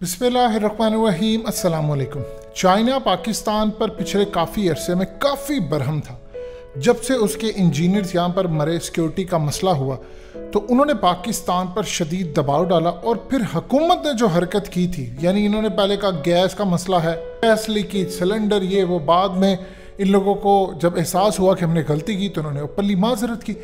बिस्मिल्लाहिर्रहमानिर्रहीम। अस्सलाम वालेकुम। चाइना पाकिस्तान पर पिछले काफ़ी अरसे में काफ़ी बरहम था। जब से उसके इंजीनियर्स यहाँ पर मरे, सिक्योरिटी का मसला हुआ, तो उन्होंने पाकिस्तान पर शदीद दबाव डाला और फिर हुकूमत ने जो हरकत की थी, यानी इन्होंने पहले कहा गैस का मसला है, गैस लीकेज, सिलेंडर, ये वो। बाद में इन लोगों को जब एहसास हुआ कि हमने गलती की तो उन्होंने ओपनली माजरत की।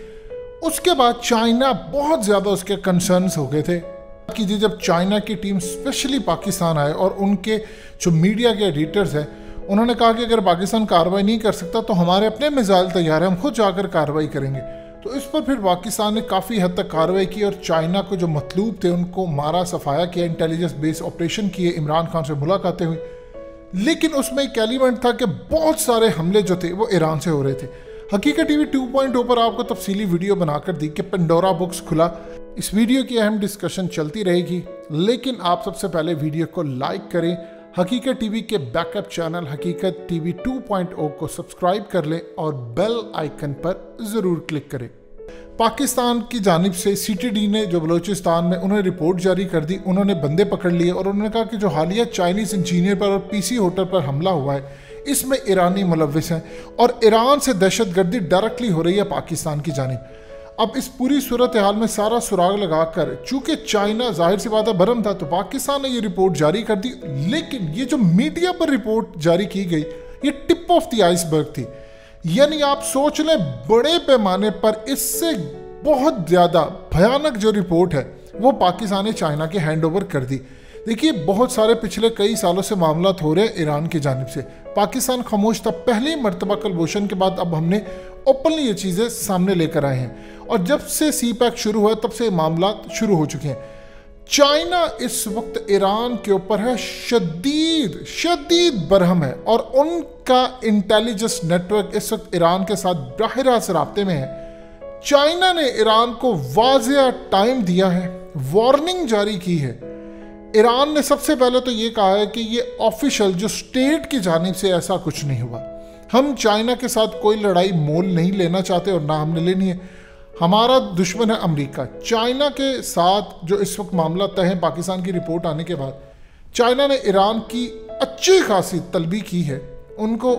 उसके बाद चाइना बहुत ज़्यादा उसके कंसर्न्स हो गए थे कि जब चाइना की टीम स्पेशली पाकिस्तान आए और उनके जो मीडिया के एडिटर्स हैं, उन्होंने कहा कि अगर पाकिस्तान कार्रवाई नहीं कर सकता तो हमारे अपने मिसाइल तैयार हैं, हम खुद जाकर कार्रवाई करेंगे। तो इस पर फिर पाकिस्तान ने काफ़ी हद तक कार्रवाई की और चाइना को जो मतलूब थे उनको मारा, सफाया किया, इंटेलिजेंस बेस्ड ऑपरेशन किए, इमरान खान से मुलाकातें हुई। लेकिन उसमें एक एलिमेंट था कि बहुत सारे हमले जो थे वो ईरान से हो रहे थे। हकीकत टीवी 2.0 पर आपको तफसीली वीडियो बनाकर दी कि पेंडोरा बुक्स खुला। इस वीडियो की अहम डिस्कशन चलती रहेगी, लेकिन आप सबसे पहले वीडियो को लाइक करें, हकीकत टीवी के बैकअप चैनल हकीकत टीवी 2.0 को सब्सक्राइब कर लें और बेल आइकन पर ज़रूर क्लिक करें। पाकिस्तान की जानिब से CTD ने जो बलूचिस्तान में उन्हें रिपोर्ट जारी कर दी, उन्होंने बंदे पकड़ लिए और उन्होंने कहा कि जो हालिया चाइनीज़ इंजीनियर पर और PC होटल पर हमला हुआ है, इसमें ईरानी मुलव्विस हैं और ईरान से दहशतगर्दी डायरेक्टली हो रही है पाकिस्तान की जानिब। अब इस पूरी सूरत हाल में सारा सुराग लगाकर, चूंकि चाइना जाहिर सी बात है बरम था, तो पाकिस्तान ने ये रिपोर्ट जारी कर दी। लेकिन ये जो मीडिया पर रिपोर्ट जारी की गई, ये टिप ऑफ द आइसबर्ग थी। यानी आप सोच लें बड़े पैमाने पर इससे बहुत ज़्यादा भयानक जो रिपोर्ट है वो पाकिस्तान ने चाइना के हैंड ओवर कर दी। देखिए, बहुत सारे पिछले कई सालों से मामला हो रहे हैं ईरान की जानिब से। पाकिस्तान खामोश था पहली मरतबा कलभूषण के बाद, अब हमने ओपनली ये चीज़ें सामने लेकर आए हैं और जब से CPEC शुरू हुआ तब से मामला शुरू हो चुके हैं। चाइना इस वक्त ईरान के ऊपर है शदीद बरहम है और उनका इंटेलिजेंस नेटवर्क इस वक्त ईरान के साथ बराह रास्त राब्ते में है। चाइना ने ईरान को वाज़ेह टाइम दिया है, वार्निंग जारी की है। ईरान ने सबसे पहले तो ये कहा है कि ये ऑफिशियल जो स्टेट की जानिब से ऐसा कुछ नहीं हुआ। हम चाइना के साथ कोई लड़ाई मोल नहीं लेना चाहते और ना हमने लेनी है। हमारा दुश्मन है अमेरिका। चाइना के साथ जो इस वक्त मामला तय है, पाकिस्तान की रिपोर्ट आने के बाद चाइना ने ईरान की अच्छी खासी तलबी की है, उनको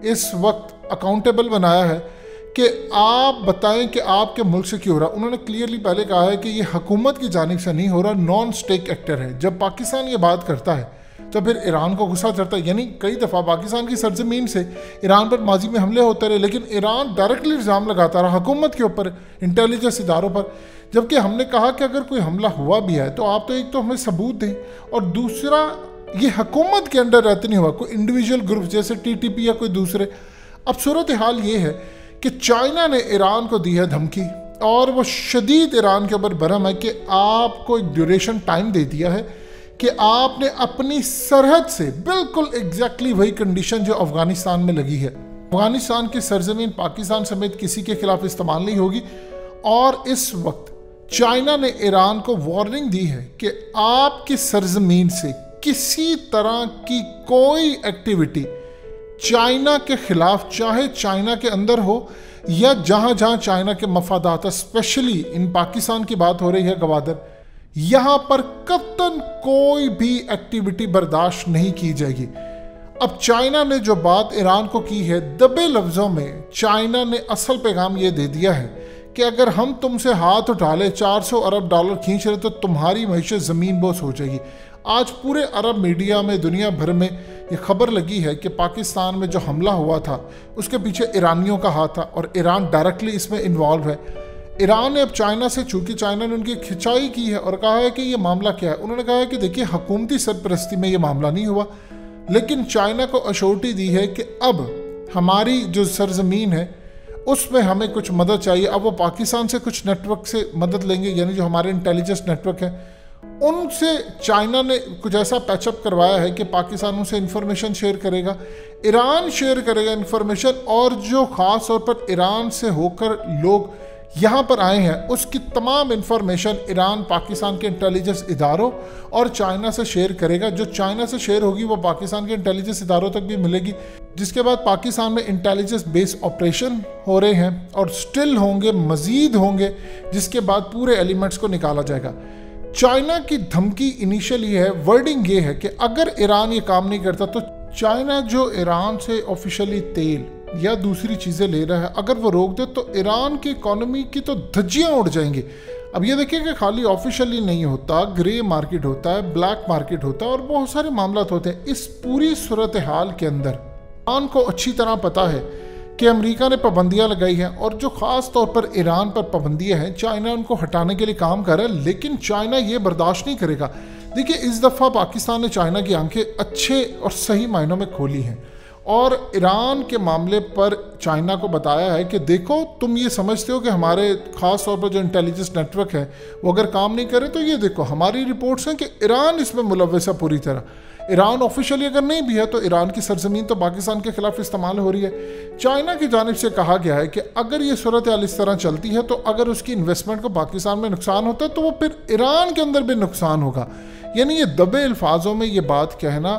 इस वक्त अकाउंटेबल बनाया है कि आप बताएं कि आपके मुल्क से क्यों हो रहा। उन्होंने क्लियरली पहले कहा है कि ये हुकूमत की जानिब से नहीं हो रहा, नॉन स्टेक एक्टर है। जब पाकिस्तान ये बात करता है तो फिर ईरान को गुस्सा चढ़ता है। यानी कई दफ़ा पाकिस्तान की सरजमीन से ईरान पर माजी में हमले होते रहे, लेकिन ईरान डायरेक्टली इल्ज़ाम लगाता रहा हुकूमत के ऊपर, इंटेलिजेंस इदारों पर। जबकि हमने कहा कि अगर कोई हमला हुआ भी है तो आप तो एक तो हमें सबूत दें, और दूसरा ये हुकूमत के अंडर रहते नहीं हुआ, कोई इंडिविजुअल ग्रुप जैसे TTP या कोई दूसरे। अब सूरत हाल ये है कि चाइना ने ईरान को दी है धमकी और वो शदीद ईरान के ऊपर बरहम है कि आपको एक ड्यूरेशन टाइम दे दिया है कि आपने अपनी सरहद से बिल्कुल एग्जैक्टली वही कंडीशन जो अफगानिस्तान में लगी है, अफगानिस्तान की सरजमीन पाकिस्तान समेत किसी के खिलाफ इस्तेमाल नहीं होगी। और इस वक्त चाइना ने ईरान को वार्निंग दी है कि आपकी सरजमीन से किसी तरह की कोई एक्टिविटी चाइना के खिलाफ, चाहे चाइना के अंदर हो या जहां जहां चाइना के मफादात है, स्पेशली इन पाकिस्तान की बात हो रही है गवादर, यहां पर कतन कोई भी एक्टिविटी बर्दाश्त नहीं की जाएगी। अब चाइना ने जो बात ईरान को की है, दबे लफ्जों में चाइना ने असल पैगाम ये दे दिया है कि अगर हम तुमसे हाथ उठा ले, $400 अरब खींच रहे तो तुम्हारी मईशत ज़मीन बोस हो जाएगी। आज पूरे अरब मीडिया में, दुनिया भर में ये खबर लगी है कि पाकिस्तान में जो हमला हुआ था उसके पीछे ईरानियों का हाथ था और ईरान डायरेक्टली इसमें इन्वॉल्व है। ईरान ने अब चाइना से, चूंकि चाइना ने उनकी खिंचाई की है और कहा है कि ये मामला क्या है, उन्होंने कहा है कि देखिए हुकूमती सरपरस्ती में ये मामला नहीं हुआ, लेकिन चाइना को अश्योरिटी दी है कि अब हमारी जो सरजमीन है उसमें हमें कुछ मदद चाहिए। अब वो पाकिस्तान से कुछ नेटवर्क से मदद लेंगे, यानी जो हमारे इंटेलिजेंस नेटवर्क है उनसे चाइना ने कुछ ऐसा पैचअप करवाया है कि पाकिस्तान उनसे इंफॉर्मेशन शेयर करेगा, ईरान शेयर करेगा इंफॉर्मेशन, और जो ख़ास तौर पर ईरान से होकर लोग यहाँ पर आए हैं उसकी तमाम इंफॉर्मेशन ईरान पाकिस्तान के इंटेलिजेंस इदारों और चाइना से शेयर करेगा। जो चाइना से शेयर होगी वो पाकिस्तान के इंटेलिजेंस इदारों तक भी मिलेगी, जिसके बाद पाकिस्तान में इंटेलिजेंस बेस्ड ऑपरेशन हो रहे हैं और स्टिल होंगे, मज़ीद होंगे, जिसके बाद पूरे एलिमेंट्स को निकाला जाएगा। चाइना की धमकी इनिशियल ये है, वर्डिंग ये है कि अगर ईरान ये काम नहीं करता तो चाइना जो ईरान से ऑफिशियली तेल या दूसरी चीज़ें ले रहा है, अगर वो रोक दे तो ईरान की इकोनॉमी की तो धज्जियां उड़ जाएंगी। अब ये देखिए कि खाली ऑफिशियली नहीं होता, ग्रे मार्केट होता है, ब्लैक मार्केट होता है और बहुत सारे मामला होते हैं। इस पूरी सूरत हाल के अंदर ईरान को अच्छी तरह पता है कि अमेरिका ने पाबंदियां लगाई हैं और जो ख़ास तौर पर ईरान पर पाबंदियां हैं, चाइना उनको हटाने के लिए काम कर रहा है, लेकिन चाइना ये बर्दाश्त नहीं करेगा। देखिए, इस दफ़ा पाकिस्तान ने चाइना की आंखें अच्छे और सही मायनों में खोली हैं और ईरान के मामले पर चाइना को बताया है कि देखो, तुम ये समझते हो कि हमारे ख़ास तौर पर जो इंटेलिजेंस नेटवर्क है वो अगर काम नहीं करे तो ये देखो हमारी रिपोर्ट्स हैं कि ईरान इसमें मुलव्वस है पूरी तरह। ईरान ऑफिशियली अगर नहीं भी है तो ईरान की सरजमीन तो पाकिस्तान के खिलाफ इस्तेमाल हो रही है। चाइना की जानिब से कहा गया है कि अगर ये सूरत हाल इस तरह चलती है तो अगर उसकी इन्वेस्टमेंट को पाकिस्तान में नुकसान होता है तो वो फिर ईरान के अंदर भी नुकसान होगा। यानी ये दबे अल्फाजों में ये बात कहना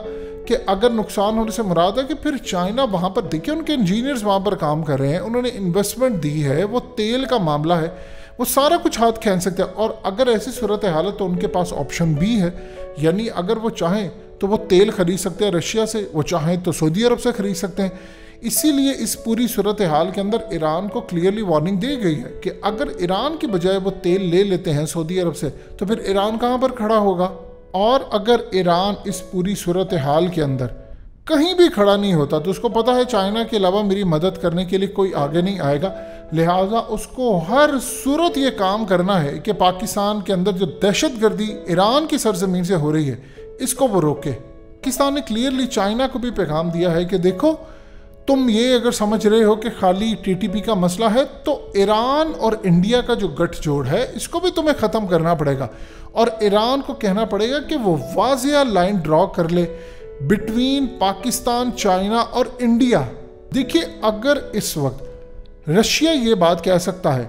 कि अगर नुकसान होने से मुराद है कि फिर चाइना वहाँ पर, देखिए उनके इंजीनियर्स वहाँ पर काम कर रहे हैं, उन्होंने इन्वेस्टमेंट दी है, वो तेल का मामला है, वो सारा कुछ हाथ खींच सकते हैं। और अगर ऐसी सूरत हालत तो उनके पास ऑप्शन भी है, यानी अगर वो चाहें तो वो तेल खरीद सकते हैं रशिया से, वो चाहें तो सऊदी अरब से खरीद सकते हैं। इसीलिए इस पूरी सूरत हाल के अंदर ईरान को क्लियरली वार्निंग दी गई है कि अगर ईरान की बजाय वो तेल ले लेते हैं सऊदी अरब से तो फिर ईरान कहाँ पर खड़ा होगा। और अगर ईरान इस पूरी सूरत हाल के अंदर कहीं भी खड़ा नहीं होता तो उसको पता है चाइना के अलावा मेरी मदद करने के लिए कोई आगे नहीं आएगा, लिहाजा उसको हर सूरत ये काम करना है कि पाकिस्तान के अंदर जो दहशतगर्दी ईरान की सरजमीन से हो रही है इसको वो रोके। पाकिस्तान ने क्लियरली चाइना को भी पैगाम दिया है कि देखो, तुम ये अगर समझ रहे हो कि खाली टीटीपी का मसला है तो ईरान और इंडिया का जो गठजोड़ है इसको भी तुम्हें ख़त्म करना पड़ेगा और ईरान को कहना पड़ेगा कि वो वाज़िया लाइन ड्रॉ कर ले बिटवीन पाकिस्तान, चाइना और इंडिया। देखिए, अगर इस वक्त रशिया ये बात कह सकता है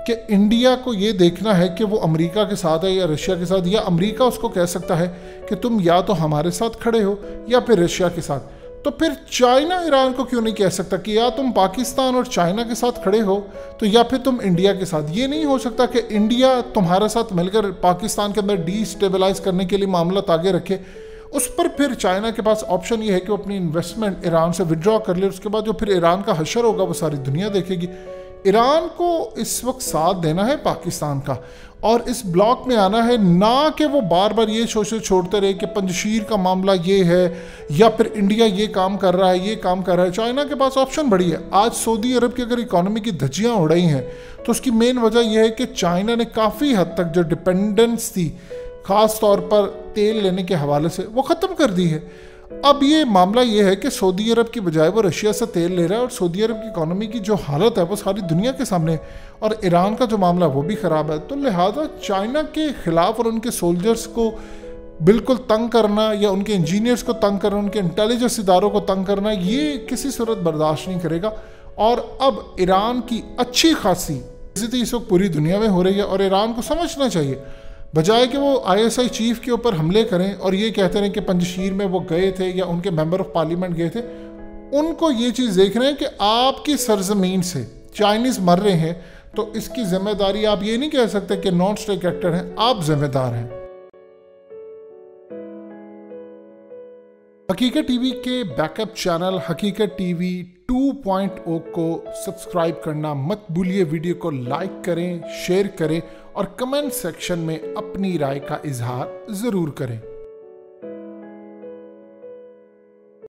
कि इंडिया को ये देखना है कि वो अमेरिका के साथ है या रशिया के साथ, या अमेरिका उसको कह सकता है कि तुम या तो हमारे साथ खड़े हो या फिर रशिया के साथ, तो फिर चाइना ईरान को क्यों नहीं कह सकता कि या तुम पाकिस्तान और चाइना के साथ खड़े हो तो या फिर तुम इंडिया के साथ। ये नहीं हो सकता कि इंडिया तुम्हारे साथ मिलकर पाकिस्तान के अंदर डीस्टेबलाइज करने के लिए मामला आगे रखे। उस पर फिर चाइना के पास ऑप्शन ये है कि वो अपनी इन्वेस्टमेंट ईरान से विड्रॉ कर ले। उसके बाद जो फिर ईरान का हशर होगा वो सारी दुनिया देखेगी। ईरान को इस वक्त साथ देना है पाकिस्तान का और इस ब्लॉक में आना है, ना कि वो बार बार ये छोड़ते रहे कि पंजशीर का मामला ये है या फिर इंडिया ये काम कर रहा है, ये काम कर रहा है। चाइना के पास ऑप्शन बड़ी है। आज सऊदी अरब की अगर इकोनॉमी की धज्जियाँ उड़ रही हैं तो उसकी मेन वजह यह है कि चाइना ने काफ़ी हद तक जो डिपेंडेंस थी ख़ास तौर पर तेल लेने के हवाले से वो ख़त्म कर दी है। अब ये मामला ये है कि सऊदी अरब की बजाय वो रशिया से तेल ले रहा है और सऊदी अरब की इकोनॉमी की जो हालत है वो सारी दुनिया के सामने है और ईरान का जो मामला वो भी ख़राब है। तो लिहाजा चाइना के ख़िलाफ़ और उनके सोल्जर्स को बिल्कुल तंग करना या उनके इंजीनियर्स को तंग करना, उनके इंटेलिजेंस इदारों को तंग करना, ये किसी सूरत बर्दाश्त नहीं करेगा। और अब ईरान की अच्छी खासी बेइज्जती इस वक्त पूरी दुनिया में हो रही है और ईरान को समझना चाहिए, बजाय कि वो ISI चीफ के ऊपर हमले करें और ये कहते रहे कि पंजशीर में वो गए थे या उनके मेंबर ऑफ पार्लियामेंट गए थे, उनको ये चीज़ देख रहे हैं कि आपकी सरजमीन से चाइनीज़ मर रहे हैं तो इसकी जिम्मेदारी आप ये नहीं कह सकते कि नॉन स्टेट एक्टर हैं, आप जिम्मेदार हैं। हकीकत टीवी के बैकअप चैनल हकीकत टीवी 2.0 को सब्सक्राइब करना मत भूलिए। वीडियो को लाइक करें, शेयर करें और कमेंट सेक्शन में अपनी राय का इजहार ज़रूर करें।